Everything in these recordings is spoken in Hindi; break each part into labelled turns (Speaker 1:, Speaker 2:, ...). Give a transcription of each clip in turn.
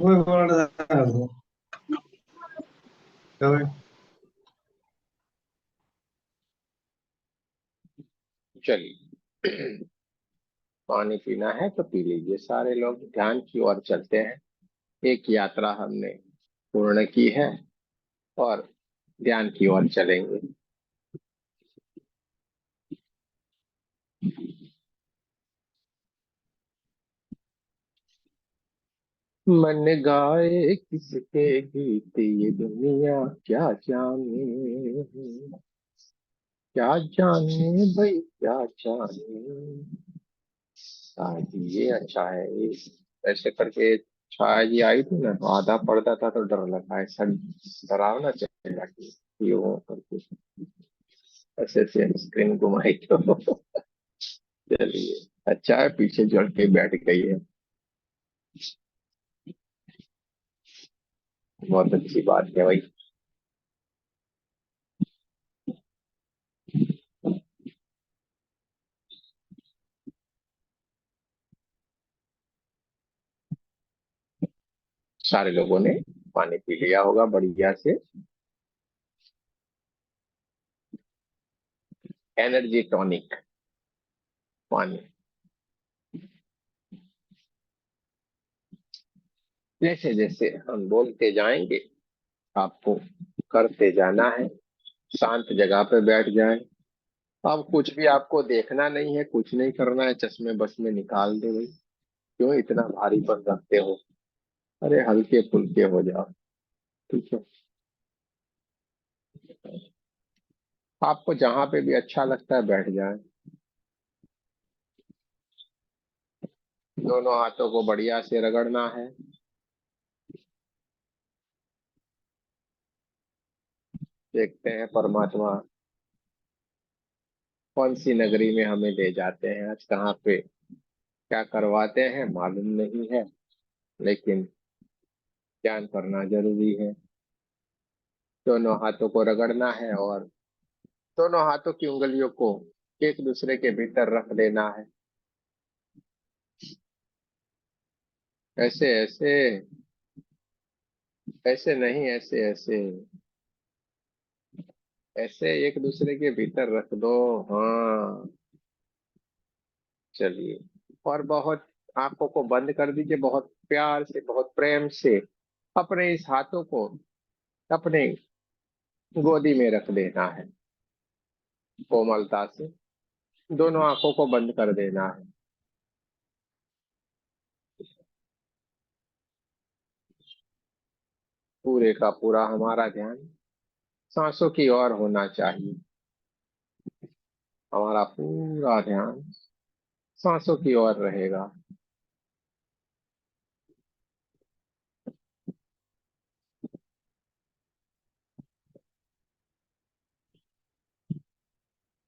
Speaker 1: Muy buenas tardes. ¿Sabes?
Speaker 2: चलिए। पानी पीना है तो पी लीजिए। सारे लोग ध्यान की ओर चलते हैं। एक यात्रा हमने पूर्ण की है और ध्यान की ओर चलेंगे। मन गाए किसके गीत ये दुनिया क्या जाने। क्या जाने भाई क्या जाने। शायद ये अच्छा है ये। ऐसे करके शायद ये आई थी ना, आधा पढ़ता था तो डर लगा, ऐसा डरावना चलेगा कि ये वो करके ऐसे ऐसे स्क्रीन घुमाई तो चलिए। अच्छा है पीछे जड़ के बैठ गई है। बहुत अच्छी बात है भाई। सारे लोगों ने पानी पी लिया होगा बढ़िया से। एनर्जी टॉनिक पानी। जैसे जैसे हम बोलते जाएंगे आपको करते जाना है। शांत जगह पे बैठ जाए। अब कुछ भी आपको देखना नहीं है, कुछ नहीं करना है, चश्मे बस में निकाल दे भाई। क्यों इतना भारीपन रखते हो? अरे हल्के फुल्के हो जाओ। ठीक है। आपको जहां पे भी अच्छा लगता है बैठ जाए। दोनों हाथों को बढ़िया से रगड़ना है। देखते हैं परमात्मा कौन सी नगरी में हमें ले जाते हैं, आज कहाँ पे क्या करवाते हैं मालूम नहीं है। लेकिन ध्यान करना जरूरी है। दोनों हाथों को रगड़ना है और दोनों हाथों की उंगलियों को एक दूसरे के भीतर रख देना है। ऐसे ऐसे। ऐसे नहीं, ऐसे ऐसे। ऐसे एक दूसरे के भीतर रख दो। हाँ। चलिए। और बहुत आंखों को बंद कर दीजिए, बहुत प्यार से बहुत प्रेम से अपने इस हाथों को अपने गोदी में रख देना है। कोमलता से दोनों आंखों को बंद कर देना है। पूरे का पूरा हमारा ध्यान सांसों की ओर होना चाहिए। हमारा पूरा ध्यान सांसों की ओर रहेगा।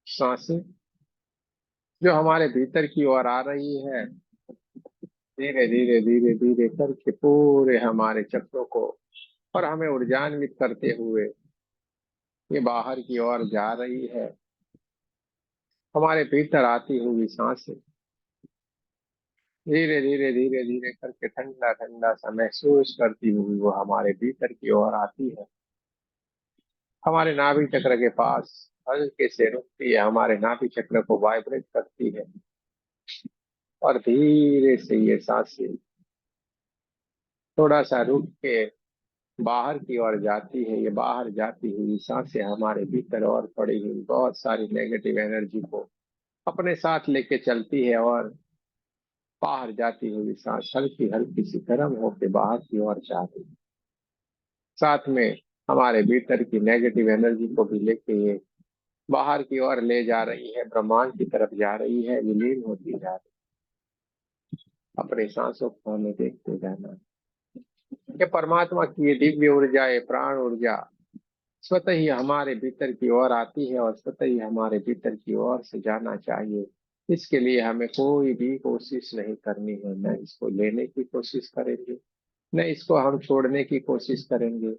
Speaker 2: सांसें जो हमारे भीतर की ओर आ रही है, धीरे धीरे धीरे धीरे करके पूरे हमारे चक्रों को और हमें ऊर्जान्वित करते हुए ये बाहर की ओर जा रही है। हमारे भीतर आती हुई सांसें धीरे धीरे धीरे धीरे करके ठंडा ठंडा सा महसूस करती हुई वो हमारे भीतर की ओर आती है। हमारे नाभि चक्र के पास हल्के से रुकती है, हमारे नाभि चक्र को वाइब्रेट करती है और धीरे से ये सांसें थोड़ा सा रुक के बाहर की ओर जाती है। ये बाहर जाती हुई सांसें हमारे भीतर और पड़ी हुई बहुत सारी नेगेटिव एनर्जी को अपने साथ लेके चलती है और बाहर जाती हुई सांस हल्की हल्की सी गर्म होकर बाहर की ओर जाती है। साथ में हमारे भीतर की नेगेटिव एनर्जी को भी लेके ये बाहर की ओर ले जा रही है, ब्रह्मांड की तरफ जा रही है, विलीन होती जा रही है। अपने सांसों को हमें देखते जाना। ये परमात्मा की ये दिव्य ऊर्जा, ये प्राण ऊर्जा स्वतः ही हमारे भीतर की ओर आती है और स्वतः ही हमारे भीतर की ओर से जाना चाहिए। इसके लिए हमें कोई भी कोशिश नहीं करनी है, न इसको लेने की कोशिश करेंगे न इसको हम छोड़ने की कोशिश करेंगे।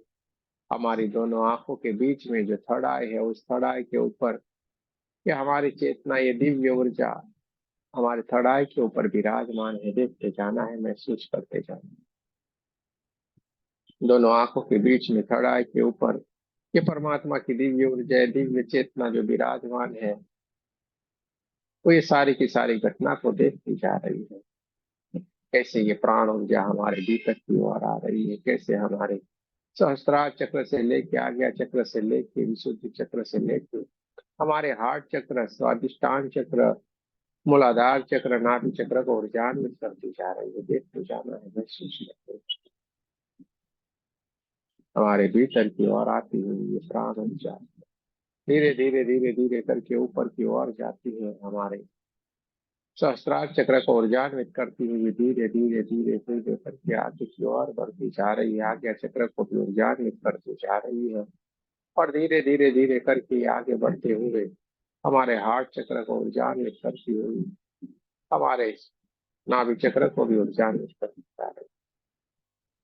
Speaker 2: हमारी दोनों आंखों के बीच में जो थर्ड आई है, उस थर्ड आई के ऊपर ये हमारी चेतना, ये दिव्य ऊर्जा हमारे थर्ड आई के ऊपर विराजमान है। देखते जाना है, महसूस करते जाना है। दोनों आंखों के बीच में थर्ड आई के ऊपर ये परमात्मा की दिव्य ऊर्जा, दिव्य चेतना जो विराजमान है, वो ये सारी की सारी घटना को देखती जा रही है। कैसे ये प्राण ऊर्जा हमारे भीतर की ओर आ रही है, कैसे हमारे सहस्त्रार चक्र से लेके आज्ञा चक्र से लेके विशुद्धि चक्र से लेके हमारे हार्ट चक्र, स्वादिष्टान चक्र, मूलाधार चक्र, नाभि चक्र को ऊर्जान्वित करती जा रही है। देखते जाना है, महसूस करते हैं। हमारे भीतर की ओर आती हुई ये प्राण ऊर्जा धीरे धीरे धीरे धीरे करके ऊपर की ओर जाती है, हमारे सहस्त्रार चक्र को ऊर्जान्वित करती हुई धीरे धीरे धीरे धीरे करके आगे की ओर बढ़ती जा रही है। आज्ञा चक्र को भी ऊर्जान्वित करती जा रही है और धीरे धीरे धीरे करके आगे बढ़ते हुए हमारे हार्ट चक्र को ऊर्जान्वित करती हुई हमारे नाभि चक्र को भी ऊर्जान्वित करती जा रही है।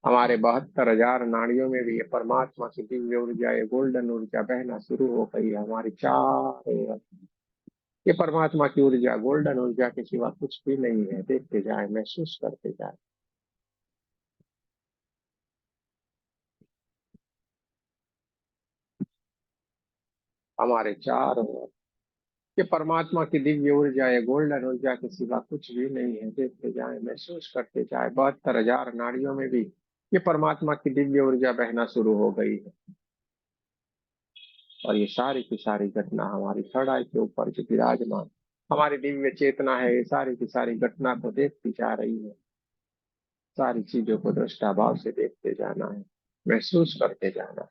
Speaker 2: हमारे 72,000 नाड़ियों में भी ये परमात्मा की दिव्य ऊर्जा, ये गोल्डन ऊर्जा बहना शुरू हो गई है। हमारी चारों ओर ये परमात्मा की ऊर्जा, गोल्डन ऊर्जा के सिवा कुछ भी नहीं है। देखते जाए, महसूस करते जाए। हमारे चारों ओर ये परमात्मा की दिव्य ऊर्जा, ये गोल्डन ऊर्जा के सिवा कुछ भी नहीं है। देखते जाए, महसूस करते जाए। 72,000 नाड़ियों में भी ये परमात्मा की दिव्य ऊर्जा बहना शुरू हो गई है और ये सारी की सारी घटना हमारी थर्ड के ऊपर जो विराजमान हमारी दिव्य चेतना है, ये सारी की सारी घटना को देखती जा रही है। सारी चीजों को दृष्टा भाव से देखते जाना है, महसूस करते जाना है।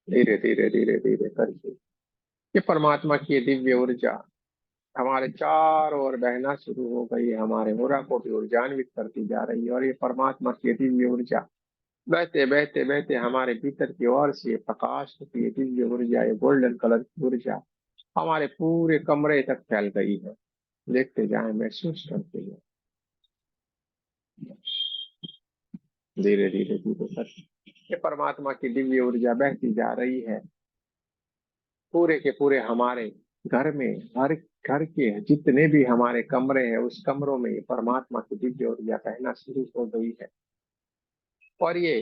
Speaker 2: धीरे धीरे धीरे धीरे करके ये परमात्मा की ये दिव्य ऊर्जा हमारे चारों ओर बहना शुरू हो गई है। हमारे होरा को भी ऊर्जान्वित करती जा रही है और ये परमात्मा की ये दिव्य ऊर्जा बहते बहते बहते हमारे भीतर की ओर से ये प्रकाश की ये दिव्य ऊर्जा, ये गोल्डन कलर की ऊर्जा हमारे पूरे कमरे तक फैल गई है। देखते जाए, महसूस करते जाए। धीरे धीरे धीरे कर ये परमात्मा की दिव्य ऊर्जा बहती जा रही है पूरे के पूरे हमारे घर में। हर घर के जितने भी हमारे कमरे हैं, उस कमरों में ये परमात्मा की दिव्य ऊर्जा बहना शुरू हो गई है और ये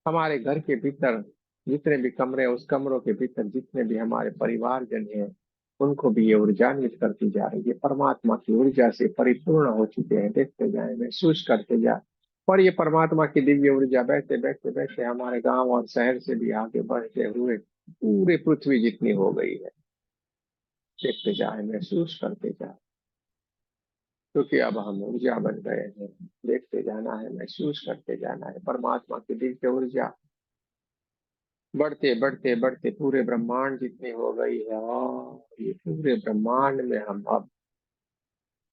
Speaker 2: हमारे घर के भीतर जितने भी कमरे हैं, उस कमरों के भीतर जितने भी हमारे परिवारजन हैं, उनको भी ये ऊर्जान्वित करती जा रही है। परमात्मा की ऊर्जा से परिपूर्ण हो चुके हैं। देखते जाए, महसूस करते जाए। और ये परमात्मा की दिव्य ऊर्जा बहते बहते बहते हमारे गांव और शहर से भी आगे बढ़ते हुए पूरे पृथ्वी जितनी हो गई है। देखते जाए, महसूस करते जाए, क्योंकि अब हम ऊर्जा बन गए हैं। देखते जाना है, महसूस करते जाना है। परमात्मा की दिव्य ऊर्जा बढ़ते बढ़ते बढ़ते पूरे ब्रह्मांड जितनी हो गई है और ये पूरे ब्रह्मांड में हम अब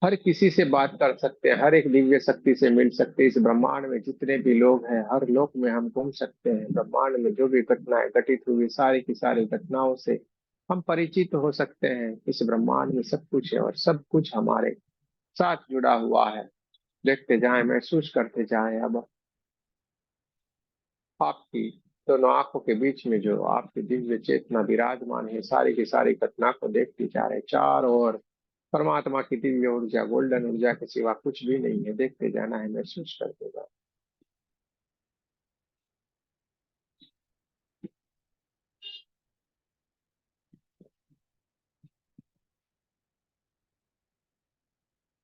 Speaker 2: हर किसी से बात कर सकते हैं, हर एक दिव्य शक्ति से मिल सकते हैं। इस ब्रह्मांड में जितने भी लोग हैं, हर लोक में हम घूम सकते हैं। ब्रह्मांड में जो भी घटनाएं घटित हुई, सारी की सारी घटनाओं से हम परिचित हो सकते हैं। इस ब्रह्मांड में सब कुछ है और सब कुछ हमारे साथ जुड़ा हुआ है। देखते जाएं, महसूस करते जाएं। अब आपकी दोनों आंखों के बीच में जो आपकी दिव्य चेतना विराजमान है, सारी की सारी घटना को देखती जा रहे। चारों ओर परमात्मा की दिव्य ऊर्जा, गोल्डन ऊर्जा के सिवा कुछ भी नहीं है। देखते जाना है, महसूस करते जाना।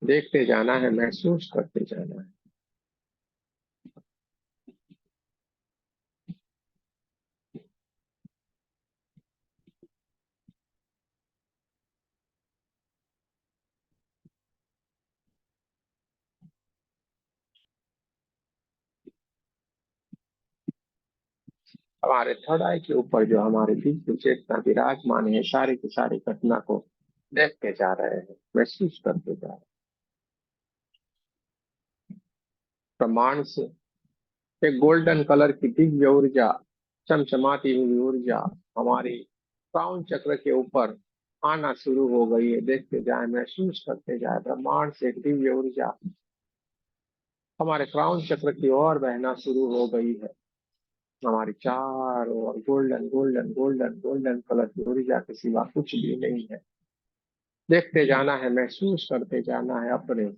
Speaker 2: देखते जाना है, महसूस करते जाना है। हमारे थर्ड आई के ऊपर जो हमारी दिव्य चेतना विराजमान है, सारी की सारी घटना को देखते जा रहे हैं, महसूस करते जा रहे हैं। ब्रह्मांड से एक गोल्डन कलर की दिव्य ऊर्जा, चमचमाती हुई ऊर्जा हमारी क्राउन चक्र के ऊपर आना शुरू हो गई है। देखते जाए, महसूस करते जाए। ब्रह्मांड से एक दिव्य ऊर्जा हमारे क्राउन चक्र की ओर बहना शुरू हो गई है हमारी चारों ओर golden golden golden golden colour की ऊर्जा के सिवा कुछ भी नहीं है। देखते जाना है, महसूस करते जाना है अपने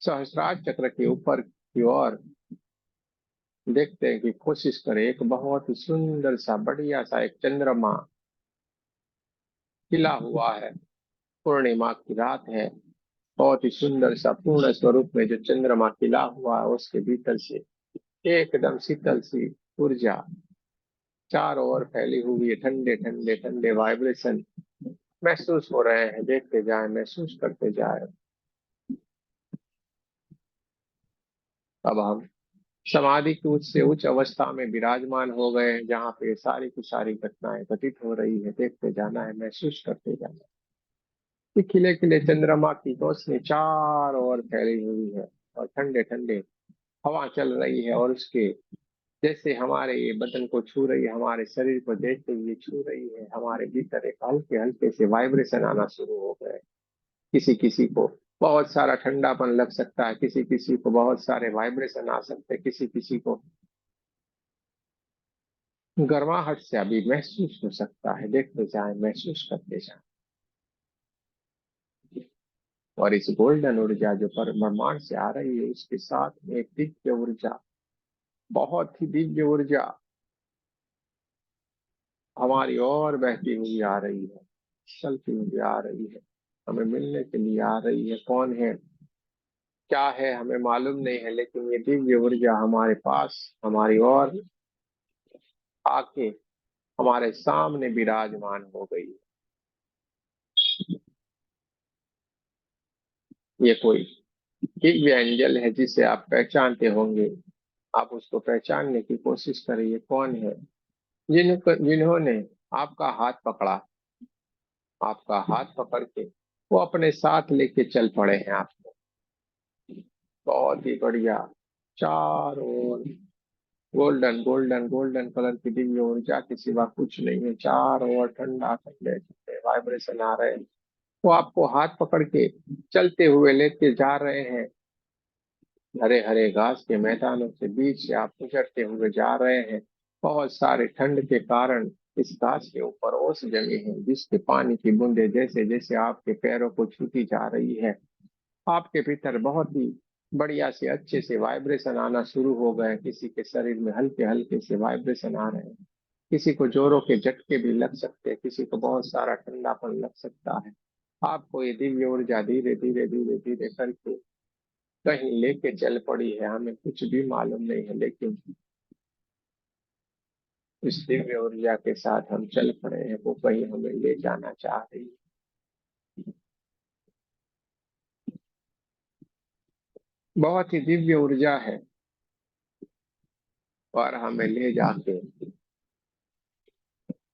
Speaker 2: सहस्रार चक्र के ऊपर की ओर। देखते हैं कि कोशिश करें, एक बहुत ही सुंदर सा बढ़िया सा एक चंद्रमा खिला हुआ है। पूर्णिमा की रात है। बहुत ही सुंदर सा पूर्ण स्वरूप में जो चंद्रमा खिला हुआ है, उसके भीतर से एकदम शीतल सी ऊर्जा चारों ओर फैली हुई है। ठंडे ठंडे ठंडे वाइब्रेशन महसूस हो रहे हैं। देखते जाए, महसूस करते जाए। अब हम समाधि की उच्च से उच्च अवस्था में विराजमान हो गए हैं, जहाँ पे सारी की सारी घटनाएं घटित हो रही है। देखते जाना है, महसूस करते जाना है कि खिले खिले चंद्रमा की रोशनी चारों ओर फैली हुई है, और ठंडे ठंडे हवा चल रही है, और उसके जैसे हमारे ये बदन को छू रही है, हमारे शरीर को जैसे ये छू रही है, हमारे भीतर एक हल्के हल्के से वाइब्रेशन आना शुरू हो गए। किसी किसी को बहुत सारा ठंडापन लग सकता है, किसी किसी को बहुत सारे वाइब्रेशन आ सकते हैं, किसी किसी को गर्माहट से अभी महसूस हो सकता है। देखते जाए, महसूस करते जाए। और इस गोल्डन ऊर्जा जो परमाणु से आ रही है, उसके साथ में एक दिव्य ऊर्जा, बहुत ही दिव्य ऊर्जा हमारी ओर बहती हुई आ रही है, चलती हुई आ रही है, हमें मिलने के लिए आ रही है। कौन है, क्या है, हमें मालूम नहीं है, लेकिन ये दिव्य ऊर्जा हमारे पास, हमारी ओर आके हमारे सामने विराजमान हो गई है। ये कोई दिव्य एंजल है जिसे आप पहचानते होंगे। आप उसको पहचानने की कोशिश करिए। कौन है, जिन्होंने आपका हाथ पकड़ा, आपका हाथ पकड़ के वो अपने साथ लेके चल पड़े हैं आपको। बहुत ही बढ़िया। चारों ओर गोल्डन गोल्डन गोल्डन कलर की दिव्य ऊर्जा के सिवा कुछ नहीं है। चारों ओर ठंडा ठंडे ठंडे वाइब्रेशन आ रहे हैं। वो आपको हाथ पकड़ के चलते हुए लेके जा रहे हैं। हरे हरे घास के मैदानों के बीच से आप गुजरते हुए जा रहे हैं। बहुत सारे ठंड के कारण इस घास के ऊपर ओस जमी है, जिसके पानी की बूंदें जैसे जैसे आपके पैरों को छूती जा रही है, आपके भीतर बहुत ही बढ़िया से अच्छे से वाइब्रेशन आना शुरू हो गए। किसी के शरीर में हल्के हल्के से वाइब्रेशन आ रहे हैं। किसी को जोरों के झटके भी लग सकते हैं, किसी को बहुत सारा ठंडापन लग सकता है। आपको ये दिव्य ऊर्जा धीरे धीरे धीरे धीरे करके कहीं लेके चल पड़ी है, हमें कुछ भी मालूम नहीं है, लेकिन इस दिव्य ऊर्जा के साथ हम चल पड़े हैं। वो कहीं हमें ले जाना चाह रही है। बहुत ही दिव्य ऊर्जा है, और हमें ले जाके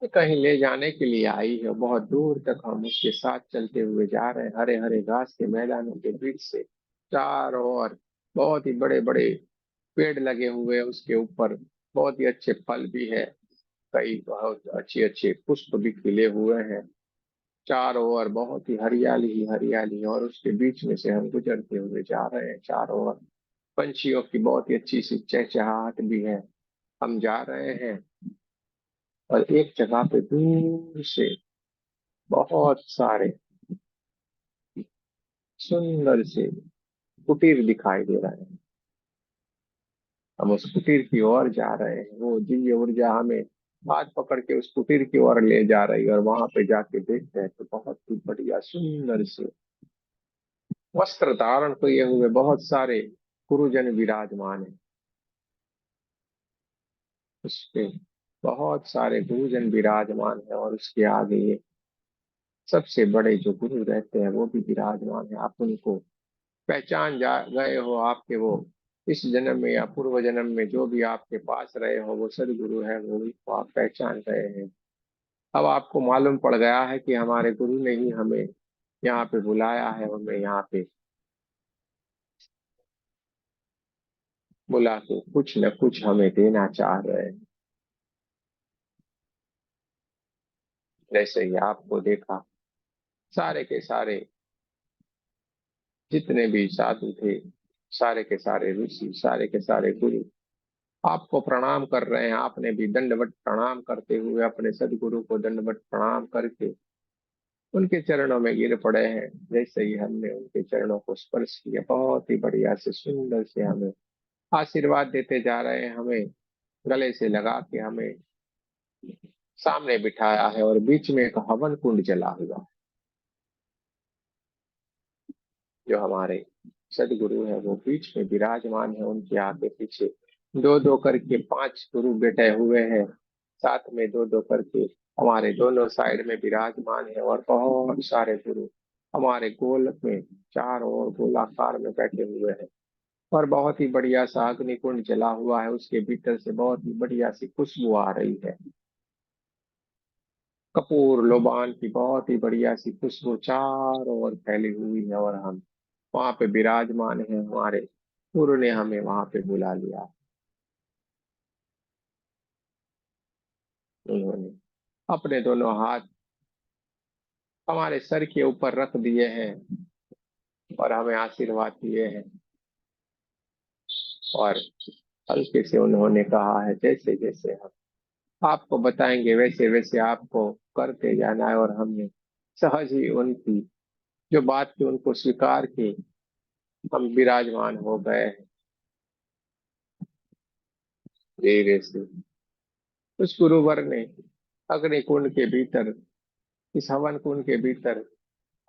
Speaker 2: कहीं ले जाने के लिए आई है। बहुत दूर तक हम उसके साथ चलते हुए जा रहे हैं, हरे हरे घास के मैदानों के बीच से। चारों ओर बहुत ही बड़े बड़े पेड़ लगे हुए हैं, उसके ऊपर बहुत ही अच्छे फल भी है। कई बहुत अच्छे अच्छे पुष्प भी खिले हुए हैं। चारों ओर बहुत ही हरियाली ही हरियाली है, और उसके बीच में से हम गुजरते हुए जा रहे हैं। चारों ओर पंछियों की बहुत ही अच्छी सी चहचहाहट भी है। हम जा रहे हैं, और एक जगह पे दूर से बहुत सारे सुंदर से कुटीर दिखाई दे रहे हैं। हम उस कुटीर की ओर जा रहे हैं। वो दिव्य ऊर्जा हमें हाथ पकड़ के उस कुटीर की ओर ले जा रही है, और वहां पे जाके देखते हैं तो बहुत ही बढ़िया सुंदर से वस्त्र धारण किए हुए बहुत सारे गुरुजन विराजमान है। उसपे बहुत सारे गुरुजन विराजमान है, और उसके आगे ये सबसे बड़े जो गुरु रहते हैं वो भी विराजमान है। आप उनको पहचान जा गए हो। आपके वो इस जन्म में या पूर्व जन्म में जो भी आपके पास रहे हो, वो सदगुरु है, वो भी को आप पहचान रहे हैं। अब आपको मालूम पड़ गया है कि हमारे गुरु ने ही हमें यहाँ पे बुलाया है, हमें यहाँ पे बुला के कुछ न कुछ हमें देना चाह रहे हैं। जैसे ही आपको देखा, सारे के सारे जितने भी साधु थे, सारे के सारे ऋषि, सारे के सारे गुरु आपको प्रणाम कर रहे हैं। आपने भी दंडवत प्रणाम करते हुए अपने सदगुरु को दंडवत प्रणाम करके उनके चरणों में गिर पड़े हैं। जैसे ही हमने उनके चरणों को स्पर्श किया, बहुत ही बढ़िया से सुंदर से हमें आशीर्वाद देते जा रहे हैं। हमें गले से लगा के हमें सामने बिठाया है और बीच में एक हवन कुंड जला हुआ है। जो हमारे सदगुरु है वो बीच में विराजमान है। उनके आगे पीछे दो दो करके पांच गुरु बैठे हुए हैं। साथ में दो दो करके हमारे दोनों साइड में विराजमान है और बहुत सारे गुरु हमारे गोल में चारों ओर गोलाकार में बैठे हुए हैं। और बहुत ही बढ़िया सा अग्नि कुंड जला हुआ है। उसके भीतर से बहुत ही बढ़िया सी खुशबू आ रही है। कपूर लोबान की बहुत ही बढ़िया सी खुशबू चारों ओर फैली हुई है। और हम वहां पे विराजमान है। हमारे गुरु ने हमें वहां पे बुला लिया। उन्होंने अपने दोनों हाथ हमारे सर के ऊपर रख दिए हैं और हमें आशीर्वाद दिए हैं। और हल्के से उन्होंने कहा है, जैसे जैसे हम आपको बताएंगे वैसे वैसे आपको करते जाना है। और हमने सहज ही उनकी जो बात थी उनको स्वीकार की। हम विराजमान हो गए हैं धीरे से। उस गुरुवर ने अग्नि कुंड के भीतर, इस हवन कुंड के भीतर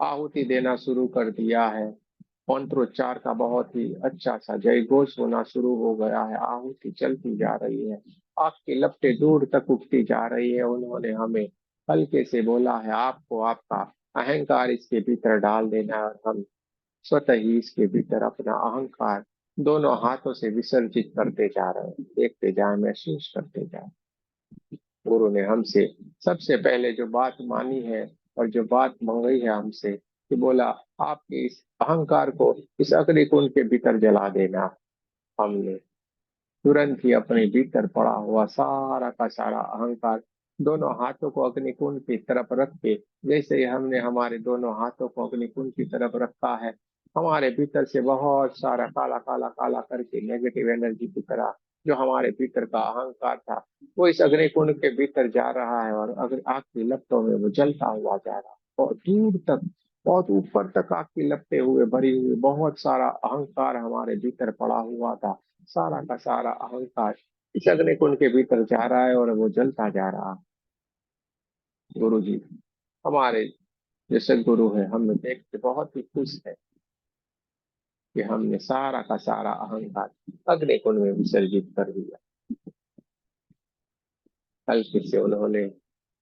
Speaker 2: आहुति देना शुरू कर दिया है। मंत्रोच्चार का बहुत ही अच्छा सा जय घोष होना शुरू हो गया है। आहुति चलती जा रही है। आग की लपटें दूर तक उठती जा रही है। उन्होंने हमें हल्के से बोला है, आपको आपका अहंकार इसके भीतर डाल देना है। और हम स्वतः ही इसके भीतर अपना अहंकार दोनों हाथों से विसर्जित करते जा रहे हैं। देखते जाए, महसूस करते जाए। गुरु ने हमसे सबसे पहले जो बात मानी है और जो बात मंगाई है हमसे, कि बोला आपके इस अहंकार को इस अग्नि कुंड के भीतर जला देना। हमने तुरंत ही अपने भीतर पड़ा हुआ सारा का सारा अहंकार दोनों हाथों को अग्निकुंड की तरफ रख के, जैसे ही हमने हमारे दोनों हाथों को अग्निकुंड की तरफ रखा है, हमारे भीतर से बहुत सारा काला काला काला करके नेगेटिव एनर्जी की तरह जो हमारे भीतर का अहंकार था वो इस अग्निकुंड के भीतर जा रहा है। और अगर आग की लपटों में वो जलता हुआ जा रहा है और दूर तक, बहुत ऊपर तक आग की लपटे हुए भरी हुई बहुत सारा अहंकार हमारे भीतर पड़ा हुआ था। सारा का सारा अहंकार इस अग्नि कुंड के भीतर जा रहा है और वो जलता जा रहा है। गुरु जी हमारे जो सदगुरु है, हमें देख के बहुत ही खुश है कि हमने सारा का सारा अहंकार अग्नि कुंड में विसर्जित कर दिया। हल्के से उन्होंने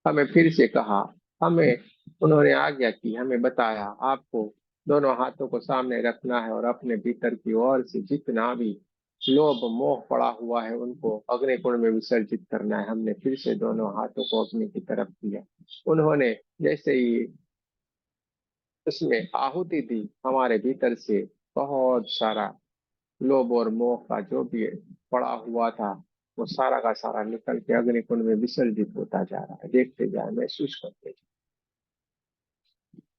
Speaker 2: हमें फिर से कहा, हमें उन्होंने आज्ञा की, हमें बताया आपको दोनों हाथों को सामने रखना है और अपने भीतर की ओर से जितना भी लोभ मोह पड़ा हुआ है उनको अग्नि कुंड में विसर्जित करना है। हमने फिर से दोनों हाथों को अग्नि की तरफ किया। उन्होंने जैसे ही उसमें आहुति दी, हमारे भीतर से बहुत सारा लोभ और मोह का जो भी पड़ा हुआ था वो सारा का सारा निकल के अग्नि कुंड में विसर्जित होता जा रहा है। देखते जाए, महसूस करते जाए।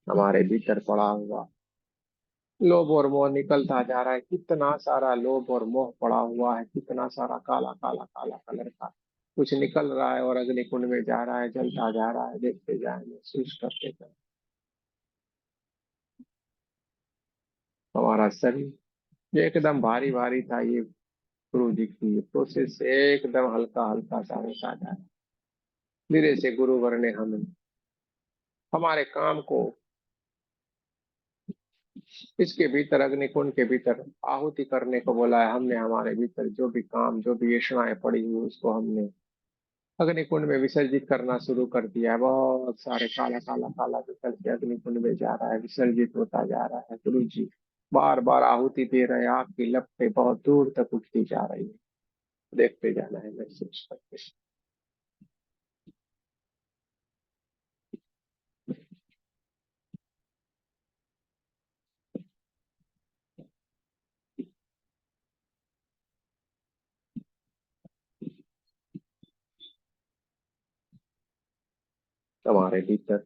Speaker 2: हमारे भीतर पड़ा हुआ लोभ और मोह निकलता जा रहा है। कितना सारा लोभ और मोह पड़ा हुआ है, कितना सारा काला काला काला कलर का कुछ निकल रहा है और अग्नि कुंड में जा रहा है, जलता जा रहा है। देखते जाए, महसूस करते जाए। हमारा शरीर जो एकदम भारी भारी था, ये गुरु जी की प्रोसेस से एकदम हल्का हल्का सा होता जा रहा है। धीरे से गुरुवर ने हमें हमारे काम को इसके भीतर अग्नि कुंड के भीतर आहुति करने को बोला है। हमने हमारे भीतर जो भी काम, जो भी वासनाएं पड़ी हुई उसको हमने अग्नि कुंड में विसर्जित करना शुरू कर दिया है। बहुत सारे काला काला काला निकल के अग्नि कुंड में जा रहा है, विसर्जित होता जा रहा है। गुरु जी बार बार आहुति दे रहे हैं। आग की लपटें बहुत दूर तक उठती जा रही है। देखते जाना है, महसूस करते। हमारे भीतर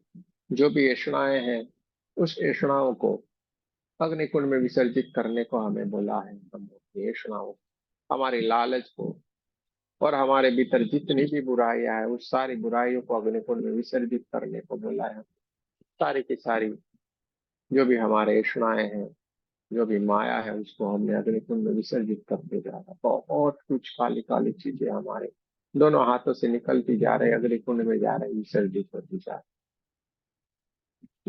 Speaker 2: जो भी वासनाएं हैं उस वासनाओं को अग्नि कुंड में विसर्जित करने को हमें बोला है। हम अपनी वासनाओं, हमारी लालच को और हमारे भीतर जितनी भी बुराइयां है उस सारी बुराइयों को अग्निकुंड में विसर्जित करने को बोला है। सारी की सारी जो भी हमारे ऐष्णाएं हैं, जो भी माया है, उसको हमने अग्निकुंड में विसर्जित करते जा रहा। बहुत कुछ काली काली चीजें हमारे दोनों हाथों से निकलती जा रही, अग्निकुंड में जा रही, विसर्जित होती जा रही,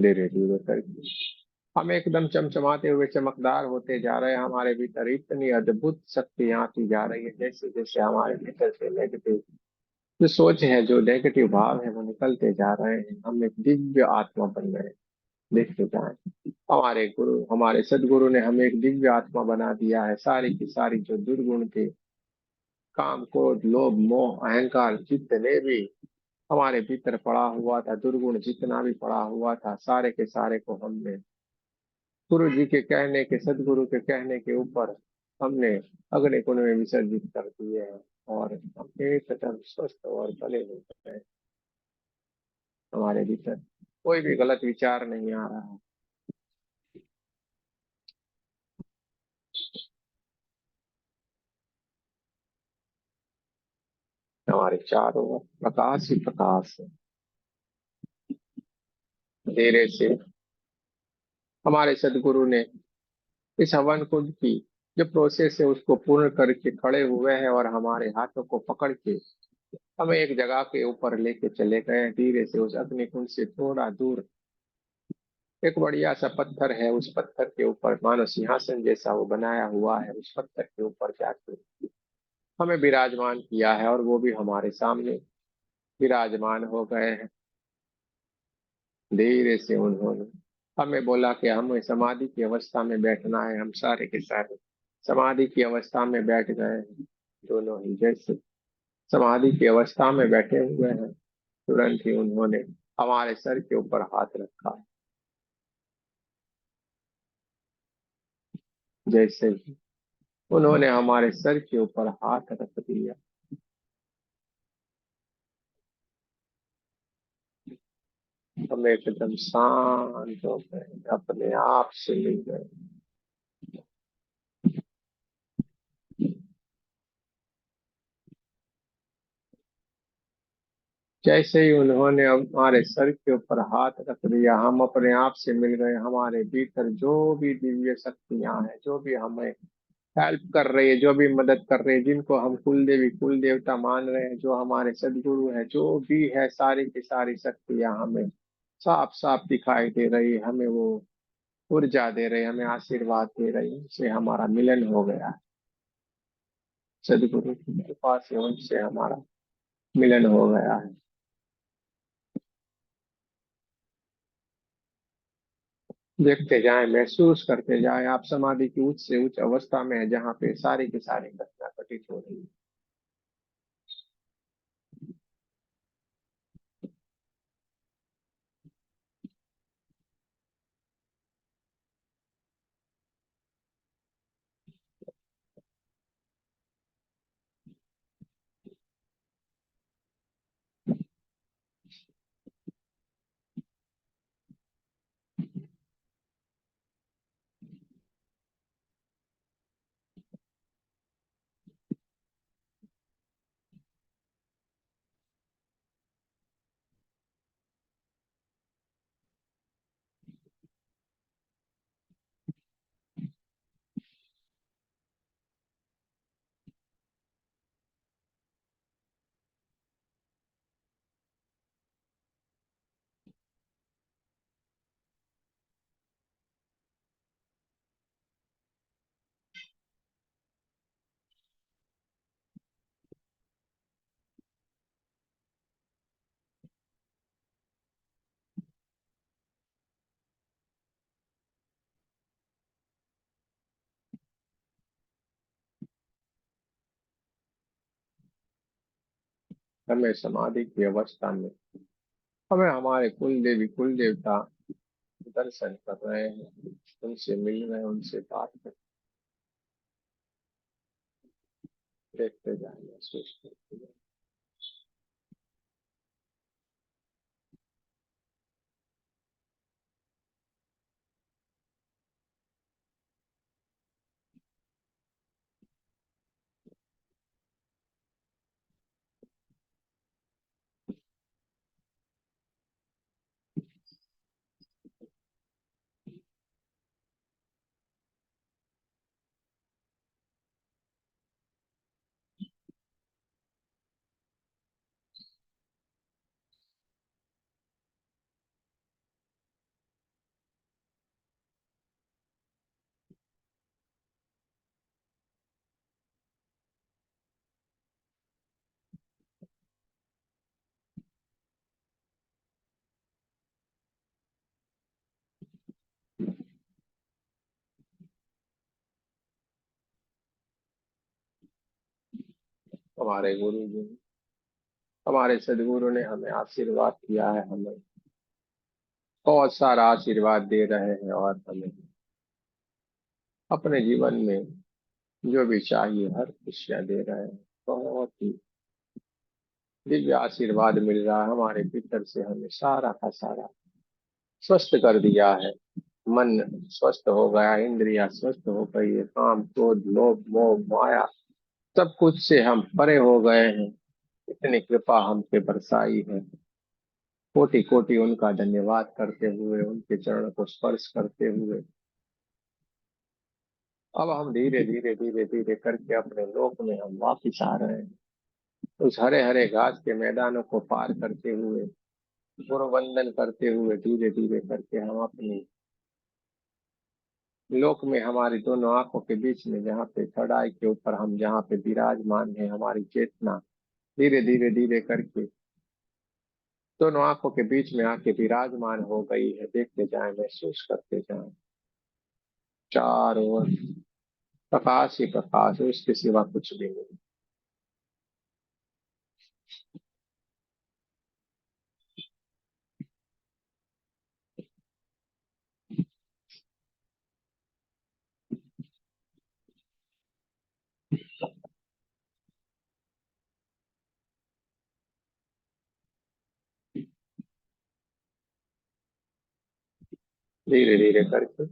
Speaker 2: धीरे धीरे करके हम एकदम चमचमाते हुए चमकदार होते जा रहे हैं। हमारे भीतर इतनी अद्भुत शक्तियां आती जा रही है, जैसे जैसे हमारे भीतर से नेगेटिव जो सोच है, जो नेगेटिव भाव है, वो निकलते जा रहे हैं। हम एक दिव्य आत्मा बन गए। देखते जाए, हमारे गुरु, हमारे सदगुरु ने हमें एक दिव्य आत्मा बना दिया है। सारी की सारी जो दुर्गुण थे, काम, क्रोध, लोभ, मोह, अहंकार, जितने भी हमारे भीतर पड़ा हुआ था, दुर्गुण जितना भी पड़ा हुआ था, सारे के सारे को हमने गुरु जी के कहने के, सदगुरु के कहने के ऊपर हमने अग्नि कुंड में विसर्जित कर दिए हैं। और हम एकदम स्वस्थ और भले हो गए। हमारे भीतर कोई भी गलत विचार नहीं आ रहा है। हमारे चारों ओर प्रकाश ही प्रकाश है। धीरे से हमारे सदगुरु ने इस हवन कुंड की जो प्रोसेस है उसको पूर्ण करके खड़े हुए हैं, और हमारे हाथों को पकड़ के हमें एक जगह के ऊपर लेके चले गए। धीरे से उस अग्नि कुंड से थोड़ा दूर एक बढ़िया सा पत्थर है, उस पत्थर के ऊपर मानो सिंहासन जैसा वो बनाया हुआ है। उस पत्थर के ऊपर जाके हमें विराजमान किया है, और वो भी हमारे सामने विराजमान हो गए हैं। धीरे से उन्होंने हमें बोला कि हमें समाधि की अवस्था में बैठना है। हम सारे के सारे समाधि की अवस्था में बैठ गए हैं। दोनों ही जैसे समाधि की अवस्था में बैठे हुए हैं, तुरंत ही उन्होंने हमारे सर के ऊपर हाथ रखा। जैसे ही उन्होंने हमारे सर के ऊपर हाथ रख दिया, हम एकदम शांत हो गए, अपने आप से मिल गए। जैसे ही उन्होंने हमारे सर के ऊपर हाथ रख दिया, हम अपने आप से मिल गए। हमारे भीतर जो भी दिव्य शक्तियां हैं, जो भी हमें हेल्प कर रही है, जो भी मदद कर रही है, जिनको हम कुल देवी कुल देवता मान रहे हैं, जो हमारे सदगुरु हैं, जो भी है, सारी की सारी शक्तियां हमें साफ साफ दिखाई दे रही है। हमें वो ऊर्जा दे रही है, हमें आशीर्वाद दे रही है। उनसे हमारा मिलन हो गया है। सदगुरु की कृपा से उनसे हमारा मिलन हो गया है। देखते जाएं, महसूस करते जाएं। आप समाधि की उच्च से उच्च अवस्था में है, जहाँ पे सारी की सारी घटना घटित हो रही है। हमें समाधि की अवस्था में हमें हमारे कुल देवी कुल देवता दर्शन कर रहे हैं, उनसे मिल रहे हैं, उनसे बात कर, देखते जाए, महसूस करते जाए। हमारे गुरु जी, हमारे सदगुरु ने हमें आशीर्वाद किया है, हमें बहुत सारा आशीर्वाद दे रहे हैं और हमें अपने जीवन में जो भी चाहिए हर खुशियां दे रहे हैं। बहुत ही दिव्य आशीर्वाद मिल रहा है हमारे भीतर से, हमें सारा का सारा स्वस्थ कर दिया है। मन स्वस्थ हो गया, इंद्रिया स्वस्थ हो गई है, काम क्रोध लोभ मोह माया सब कुछ से हम परे हो गए हैं। इतनी कृपा हम पे बरसाई है। कोटि कोटि उनका धन्यवाद करते हुए, उनके चरण को स्पर्श करते हुए अब हम धीरे धीरे धीरे धीरे करके अपने लोक में हम वापिस आ रहे हैं। उस हरे हरे घास के मैदानों को पार करते हुए, गुरु वंदन करते हुए धीरे धीरे करके हम अपनी लोक में, हमारी दोनों आंखों के बीच में जहाँ पे चढ़ाई के ऊपर हम जहाँ पे विराजमान है, हमारी चेतना धीरे धीरे धीरे करके दोनों आंखों के बीच में आके विराजमान हो गई है। देखते जाएं, महसूस करते जाएं, चारों ओर प्रकाश ही प्रकाश है, उसके सिवा कुछ भी नहीं। धीरे धीरे करके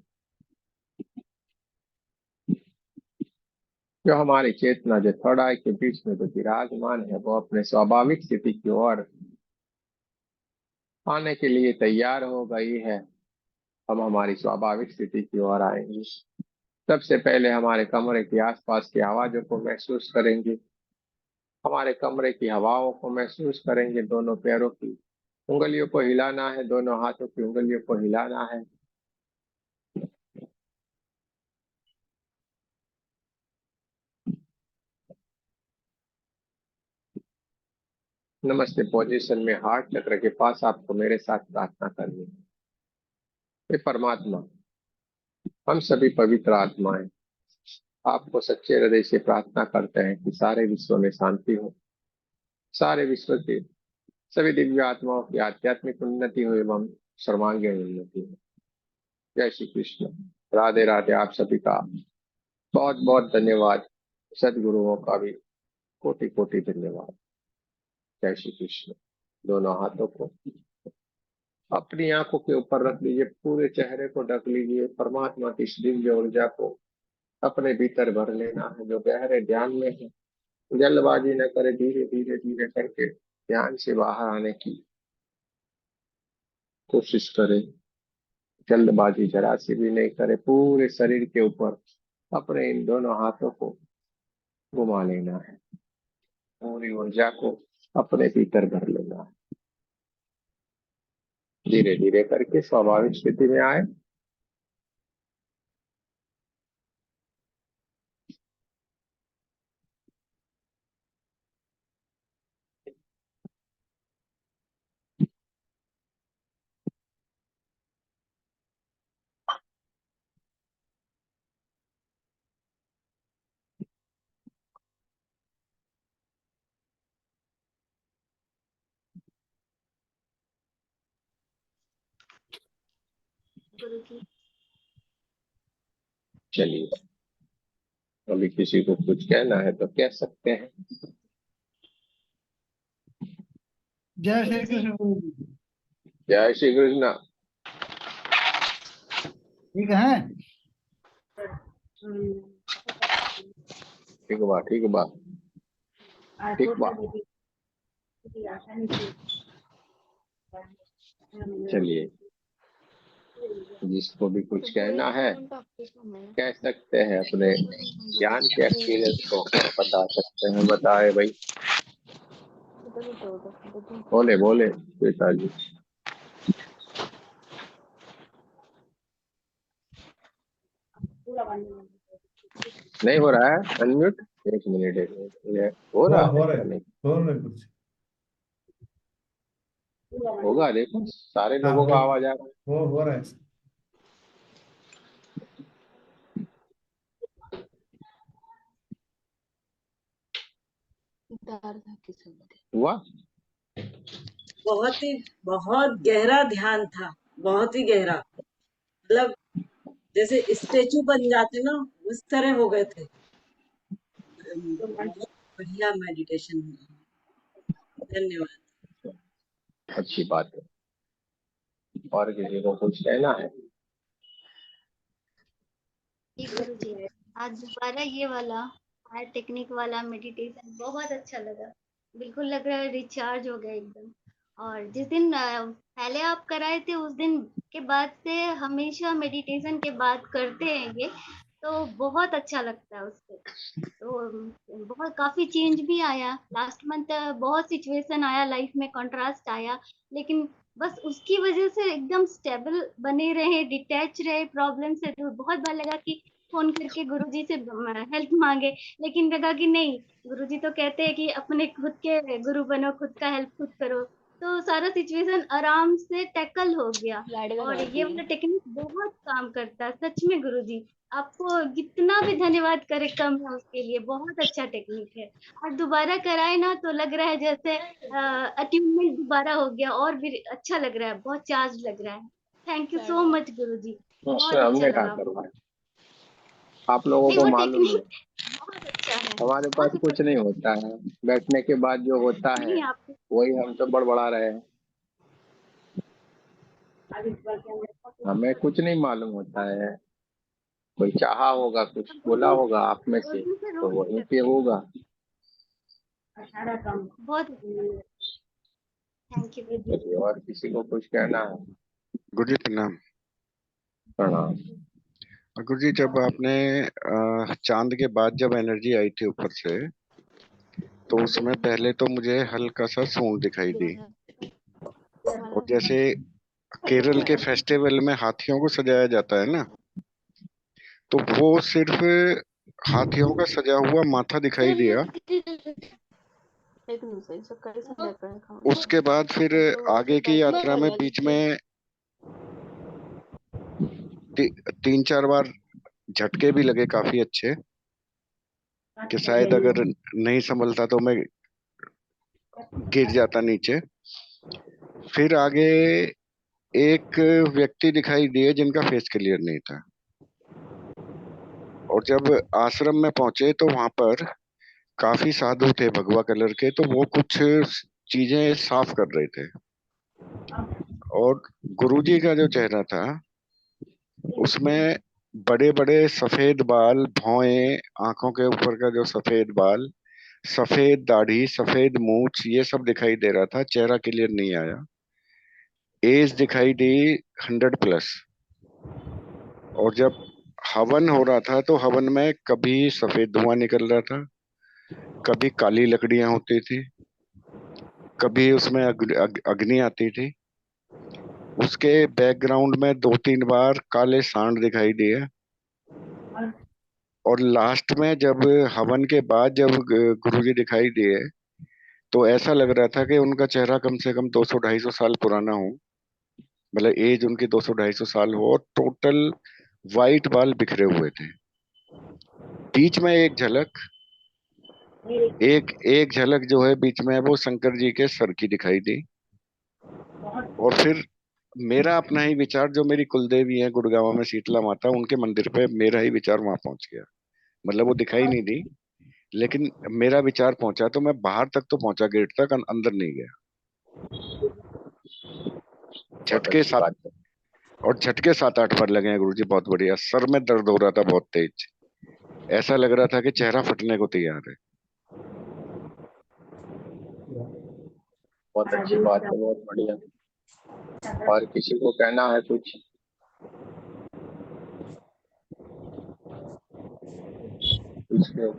Speaker 2: जो हमारी चेतना जो थोड़ाई के बीच में जो विराजमान है, वो अपने स्वाभाविक स्थिति की ओर आने के लिए तैयार हो गई है। हम हमारी स्वाभाविक स्थिति की ओर आएंगे। सबसे पहले हमारे कमरे के आसपास की आवाजों को महसूस करेंगे, हमारे कमरे की हवाओं को महसूस करेंगे। दोनों पैरों की उंगलियों को हिलाना है, दोनों हाथों की उंगलियों को हिलाना है। नमस्ते पोजीशन में हार्ट चक्र के पास आपको मेरे साथ प्रार्थना करनी है। हे परमात्मा, हम सभी पवित्र आत्माएं आपको सच्चे हृदय से प्रार्थना करते हैं कि सारे विश्व में शांति हो, सारे विश्व के सभी दिव्य आत्माओं की आध्यात्मिक उन्नति हो एवं सर्वांगीण उन्नति हो। जय श्री कृष्ण। राधे राधे। आप सभी का बहुत बहुत धन्यवाद। सदगुरुओं का भी कोटि कोटि धन्यवाद। जय श्री कृष्ण। दोनों हाथों को अपनी आंखों के ऊपर रख लीजिए, पूरे चेहरे को ढक लीजिए। परमात्मा की इस दिव्य ऊर्जा को अपने भीतर भर लेना है। जो गहरे ध्यान में है, जल्दबाजी न करे, धीरे धीरे धीरे करके ध्यान से बाहर आने की कोशिश करें। जल्दबाजी जरा सी भी नहीं करे। पूरे शरीर के ऊपर अपने इन दोनों हाथों को घुमा लेना है, पूरी ऊर्जा को अपने भीतर भर लेना है। धीरे धीरे करके स्वाभाविक स्थिति में आए। चलिए, अभी किसी को कुछ कहना है तो कह सकते हैं।
Speaker 1: जय श्री कृष्ण गुरु जी।
Speaker 2: जय श्री कृष्ण।
Speaker 1: ठीक है।
Speaker 2: ठीक बा, ठीक बा, ठीक बा। चलिए, जिसको भी कुछ कहना है कह सकते हैं, अपने ज्ञान के एक्सपीरियंस को बता सकते हैं। बताए भाई, बोले बोले पिताजी। नहीं हो रहा है अनम्यूट? एक मिनट, एक मिनट, ये हो रहा है
Speaker 1: रहा
Speaker 2: क्या?
Speaker 1: है,
Speaker 2: नहीं
Speaker 1: हो रहा है कुछ।
Speaker 2: होगा, देखो सारे
Speaker 1: हाँ,
Speaker 2: लोगों का आवाज आ रहा है।
Speaker 1: हो रहा है।
Speaker 2: हुआ।
Speaker 3: बहुत गहरा ध्यान था, बहुत ही गहरा, मतलब जैसे स्टेचू बन जाते ना, उस तरह हो गए थे। बहुत बढ़िया मेडिटेशन हुआ। धन्यवाद।
Speaker 2: अच्छी बात है। और किसी को कुछ कहना है?
Speaker 4: जी गुरुजी, आज दोबारा ये वाला हायर टेक्निक वाला मेडिटेशन बहुत अच्छा लगा। बिल्कुल लग रहा है रिचार्ज हो गया एकदम। और जिस दिन पहले आप कराए थे उस दिन के बाद से हमेशा मेडिटेशन के बाद करते हैं ये, तो बहुत अच्छा लगता है उससे। तो बहुत काफी चेंज भी आया। लास्ट मंथ बहुत सिचुएशन आया लाइफ में, कंट्रास्ट आया, लेकिन बस उसकी वजह से एकदम स्टेबल बने रहे, डिटैच रहे प्रॉब्लम से। तो बहुत बार लगा कि फोन करके गुरुजी से हेल्प मांगे, लेकिन लगा कि नहीं, गुरुजी तो कहते हैं कि अपने खुद के गुरु बनो, खुद का हेल्प खुद करो। तो सारा सिचुएशन आराम से टैकल हो गया। और ये वाला टेक्निक बहुत काम करता है सच में गुरुजी। आपको जितना भी धन्यवाद करे कम है उसके लिए। बहुत अच्छा टेक्निक है। और दोबारा कराए ना तो लग रहा है जैसे अट्यूनमेंट दोबारा हो गया, और भी अच्छा लग रहा है, बहुत चार्ज लग रहा है। थैंक यू सो मच गुरुजी, बहुत
Speaker 2: उसमें
Speaker 4: अच्छा
Speaker 2: हमने कहा
Speaker 4: लगा।
Speaker 2: करवाया, आप लोगों
Speaker 4: नहीं,
Speaker 2: को
Speaker 4: वो
Speaker 2: मालूम है।
Speaker 4: टेक्निक बहुत अच्छा है,
Speaker 2: हमारे पास
Speaker 4: बहुत अच्छा।
Speaker 2: कुछ नहीं होता है, बैठने के बाद जो होता है
Speaker 4: नहीं, आप
Speaker 2: वही हम तो बड़बड़ा रहे हैं। हमें कुछ नहीं मालूम होता है। कोई चाहा होगा, कुछ बोला
Speaker 4: गुरुजी
Speaker 2: होगा आप में
Speaker 4: उस
Speaker 2: से,
Speaker 4: दिन से
Speaker 2: तो
Speaker 4: रोज
Speaker 2: वहीं पे
Speaker 4: करते हैं।
Speaker 2: होगा।
Speaker 4: बहुत अच्छा लगा। थैंक यू गुरुजी।
Speaker 2: चलिए, और किसी को कुछ कहना है?
Speaker 5: गुरुजी प्रणाम।
Speaker 2: प्रणाम।
Speaker 5: गुरुजी, जब आपने चांद के बाद जब एनर्जी आई थी ऊपर से, तो उसमें पहले तो मुझे हल्का सा सूंड दिखाई दी। और जैसे केरल के फेस्टिवल में हाथियों को सजाया जाता है ना, तो वो सिर्फ हाथियों का सजा हुआ माथा दिखाई दिया। उसके बाद फिर आगे की यात्रा में बीच में 3-4 बार झटके भी लगे काफी अच्छे, कि शायद अगर नहीं संभलता तो मैं गिर जाता नीचे। फिर आगे एक व्यक्ति दिखाई दिए जिनका फेस क्लियर नहीं था। और जब आश्रम में पहुंचे तो वहां पर काफी साधु थे भगवा कलर के, तो वो कुछ चीजें साफ कर रहे थे। और गुरुजी का जो चेहरा था उसमें बड़े बड़े सफेद बाल, भौएं, आंखों के ऊपर का जो सफेद बाल, सफेद दाढ़ी, सफेद मूछ, ये सब दिखाई दे रहा था। चेहरा क्लियर नहीं आया। एज दिखाई दी 100+। और जब हवन हो रहा था तो हवन में कभी सफेद धुआं निकल रहा था, कभी काली लकड़ियां होती थी, कभी उसमें अग्नि आती थी। उसके बैकग्राउंड में 2-3 बार काले सांड दिखाई दिए। और लास्ट में जब हवन के बाद जब गुरुजी दिखाई दिए, तो ऐसा लग रहा था कि उनका चेहरा कम से कम 200-250 साल पुराना हो। मतलब एज उनकी 200-250 साल हो, और टोटल वाइट बाल बिखरे हुए थे। बीच में एक झलक, एक एक झलक जो है बीच में, वो शंकर जी के सर की दिखाई दी। और फिर मेरा अपना ही विचार, जो मेरी कुलदेवी है गुड़गांव में शीतला माता, उनके मंदिर पे मेरा ही विचार वहां पहुंच गया। मतलब वो दिखाई नहीं दी, लेकिन मेरा विचार पहुंचा, तो मैं बाहर तक तो पहुंचा, गेट तक, अंदर नहीं गया।
Speaker 2: बहुत
Speaker 5: झटके
Speaker 2: अच्छी
Speaker 5: सात
Speaker 2: बात है।
Speaker 5: और झटके 7-8 बार लगे हैं गुरुजी, बहुत बढ़िया। सर में दर्द हो रहा था बहुत तेज, ऐसा लग रहा था कि चेहरा फटने को तैयार है।
Speaker 2: बहुत अच्छी बात है, बहुत बढ़िया। और किसी को कहना है कुछ?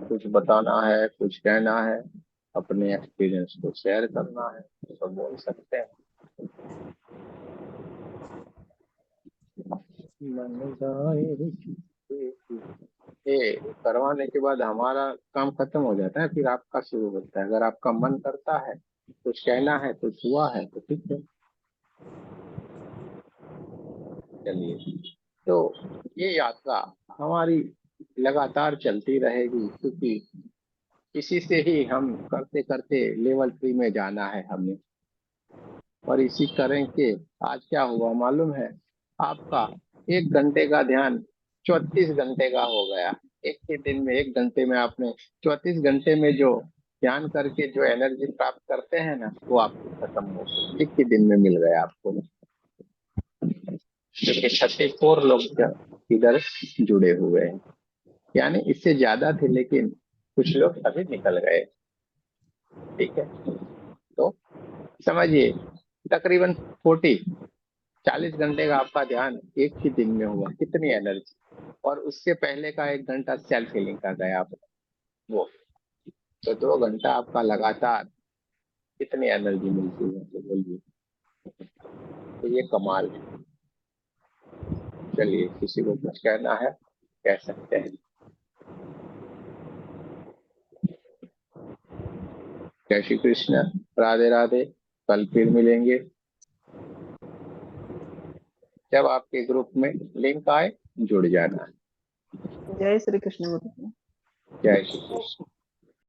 Speaker 2: कुछ बताना है, कुछ कहना है, अपने एक्सपीरियंस को शेयर करना है, तो बोल सकते हैं। ये करवाने के बाद हमारा काम खत्म हो जाता है, फिर आपका शुरू होता है। अगर आपका मन करता है कुछ कहना है, कुछ हुआ है, तो ठीक है। चलिए, तो ये यात्रा हमारी लगातार चलती रहेगी, क्योंकि इसी से ही हम करते करते लेवल 3 में जाना है हमें। और इसी करें के आज क्या हुआ मालूम है, आपका 1 घंटे का ध्यान 34 घंटे का हो गया। एक ही दिन में 1 घंटे में आपने 34 घंटे में जो ध्यान करके जो एनर्जी प्राप्त करते हैं ना, वो आपको खत्म हो गई, एक ही दिन में मिल गया आपको। क्योंकि 34 लोग इधर जुड़े हुए हैं, यानी इससे ज्यादा थे लेकिन कुछ लोग अभी निकल गए। ठीक है, तो समझिए तकरीबन 40 घंटे का आपका ध्यान एक ही दिन में हुआ, कितनी एनर्जी। और उससे पहले का 1 घंटा सेल्फ हीलिंग कर रहे आपने वो, तो 2 घंटा आपका लगातार कितनी एनर्जी मिलती है, तो बोलिए। तो ये कमाल है। चलिए, किसी को कुछ कहना है कह सकते हैं। जय श्री कृष्ण, राधे राधे। कल फिर मिलेंगे। जब आपके ग्रुप में लिंक आए जुड़ जाना।
Speaker 6: जय श्री कृष्ण गुरु जी।
Speaker 2: जय श्री कृष्ण।